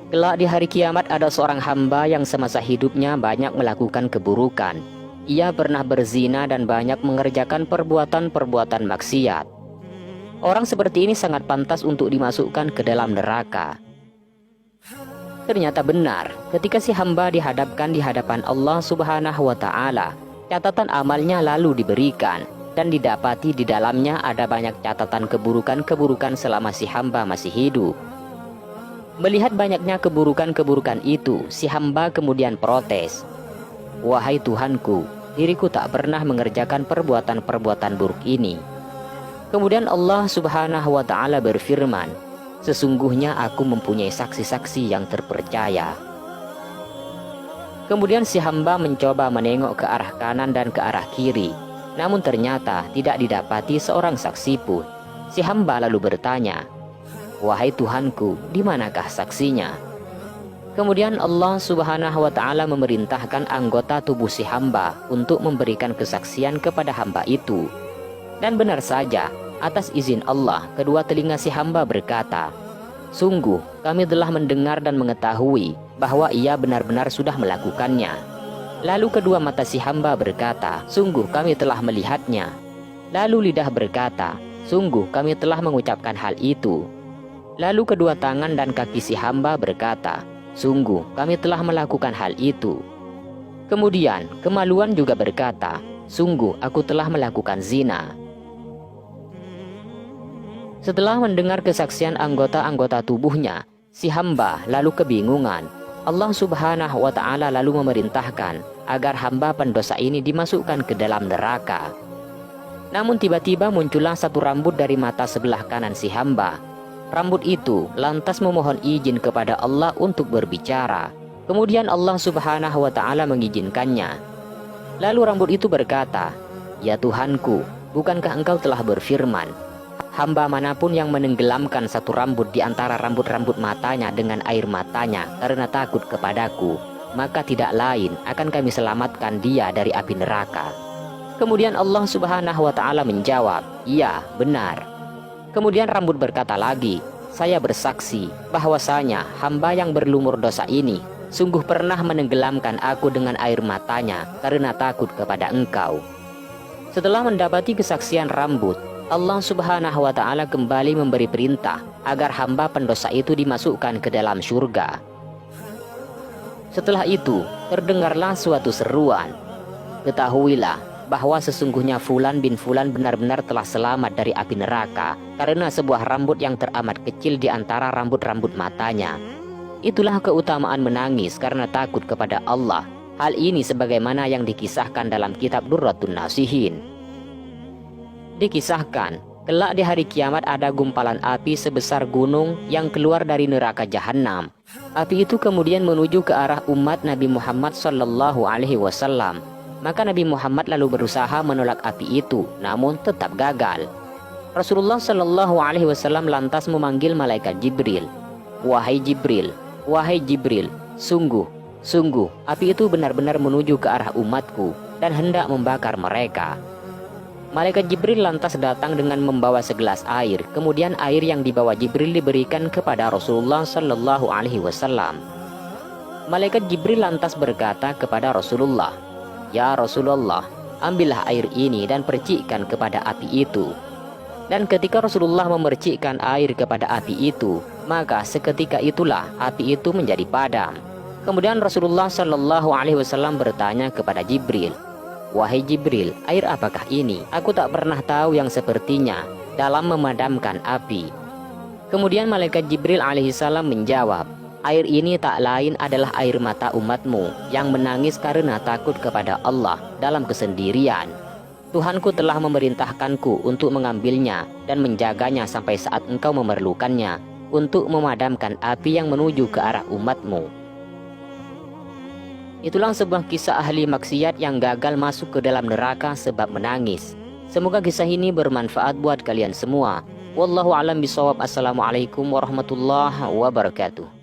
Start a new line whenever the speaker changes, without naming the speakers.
Kelak di hari kiamat ada seorang hamba yang semasa hidupnya banyak melakukan keburukan. Ia pernah berzina dan banyak mengerjakan perbuatan-perbuatan maksiat. Orang seperti ini sangat pantas untuk dimasukkan ke dalam neraka. Ternyata benar, ketika si hamba dihadapkan di hadapan Allah Subhanahu wa Ta'ala, catatan amalnya lalu diberikan dan didapati di dalamnya ada banyak catatan keburukan-keburukan selama si hamba masih hidup. Melihat banyaknya keburukan-keburukan itu, si hamba kemudian protes, "Wahai Tuhanku, diriku tak pernah mengerjakan perbuatan-perbuatan buruk ini." Kemudian Allah Subhanahu wa Ta'ala berfirman, "Sesungguhnya aku mempunyai saksi-saksi yang terpercaya." Kemudian si hamba mencoba menengok ke arah kanan dan ke arah kiri, namun ternyata tidak didapati seorang saksi pun. Si hamba lalu bertanya, "Wahai Tuhanku, di manakah saksinya?" Kemudian Allah Subhanahu wa Ta'ala memerintahkan anggota tubuh si hamba untuk memberikan kesaksian kepada hamba itu. Dan benar saja, atas izin Allah, kedua telinga si hamba berkata, "Sungguh, kami telah mendengar dan mengetahui bahwa ia benar-benar sudah melakukannya." Lalu kedua mata si hamba berkata, "Sungguh kami telah melihatnya." Lalu lidah berkata, "Sungguh kami telah mengucapkan hal itu." Lalu kedua tangan dan kaki si hamba berkata, "Sungguh kami telah melakukan hal itu." Kemudian kemaluan juga berkata, "Sungguh aku telah melakukan zina." Setelah mendengar kesaksian anggota-anggota tubuhnya, si hamba lalu kebingungan. Allah Subhanahu wa Ta'ala lalu memerintahkan agar hamba pendosa ini dimasukkan ke dalam neraka. Namun tiba-tiba muncullah satu rambut dari mata sebelah kanan si hamba. Rambut itu lantas memohon izin kepada Allah untuk berbicara. Kemudian Allah Subhanahu wa Ta'ala mengizinkannya. Lalu rambut itu berkata, "Ya Tuhanku, bukankah engkau telah berfirman, hamba manapun yang menenggelamkan satu rambut di antara rambut-rambut matanya dengan air matanya karena takut kepadaku, maka tidak lain akan kami selamatkan dia dari api neraka." Kemudian Allah Subhanahu wa Ta'ala menjawab, "Iya, benar." Kemudian rambut berkata lagi, "Saya bersaksi bahwasanya hamba yang berlumur dosa ini sungguh pernah menenggelamkan aku dengan air matanya karena takut kepada engkau." Setelah mendapati kesaksian rambut, Allah Subhanahu wa Ta'ala kembali memberi perintah agar hamba pendosa itu dimasukkan ke dalam surga. Setelah itu terdengarlah suatu seruan, "Ketahuilah bahwa sesungguhnya Fulan bin Fulan benar-benar telah selamat dari api neraka karena sebuah rambut yang teramat kecil di antara rambut-rambut matanya." Itulah keutamaan menangis karena takut kepada Allah. Hal ini sebagaimana yang dikisahkan dalam kitab Durratun Nasihin. Dikisahkan, kelak di hari kiamat ada gumpalan api sebesar gunung yang keluar dari neraka jahanam. Api itu kemudian menuju ke arah umat Nabi Muhammad sallallahu alaihi wasallam. Maka Nabi Muhammad lalu berusaha menolak api itu, namun tetap gagal. Rasulullah sallallahu alaihi wasallam lantas memanggil malaikat Jibril. "Wahai Jibril, wahai Jibril, sungguh api itu benar-benar menuju ke arah umatku dan hendak membakar mereka." Malaikat Jibril lantas datang dengan membawa segelas air. Kemudian air yang dibawa Jibril diberikan kepada Rasulullah sallallahu alaihi wasallam. Malaikat Jibril lantas berkata kepada Rasulullah, "Ya Rasulullah, ambillah air ini dan percikkan kepada api itu." Dan ketika Rasulullah memercikkan air kepada api itu, maka seketika itulah api itu menjadi padam. Kemudian Rasulullah Shallallahu Alaihi Wasallam bertanya kepada Jibril, "Wahai Jibril, air apakah ini? Aku tak pernah tahu yang sepertinya dalam memadamkan api." Kemudian malaikat Jibril alaihissalam menjawab, "Air ini tak lain adalah air mata umatmu yang menangis karena takut kepada Allah dalam kesendirian. Tuhanku telah memerintahkanku untuk mengambilnya dan menjaganya sampai saat engkau memerlukannya untuk memadamkan api yang menuju ke arah umatmu." Itulah sebuah kisah ahli maksiat yang gagal masuk ke dalam neraka sebab menangis. Semoga kisah ini bermanfaat buat kalian semua. Wallahu a'lam bishawab. Assalamualaikum warahmatullahi wabarakatuh.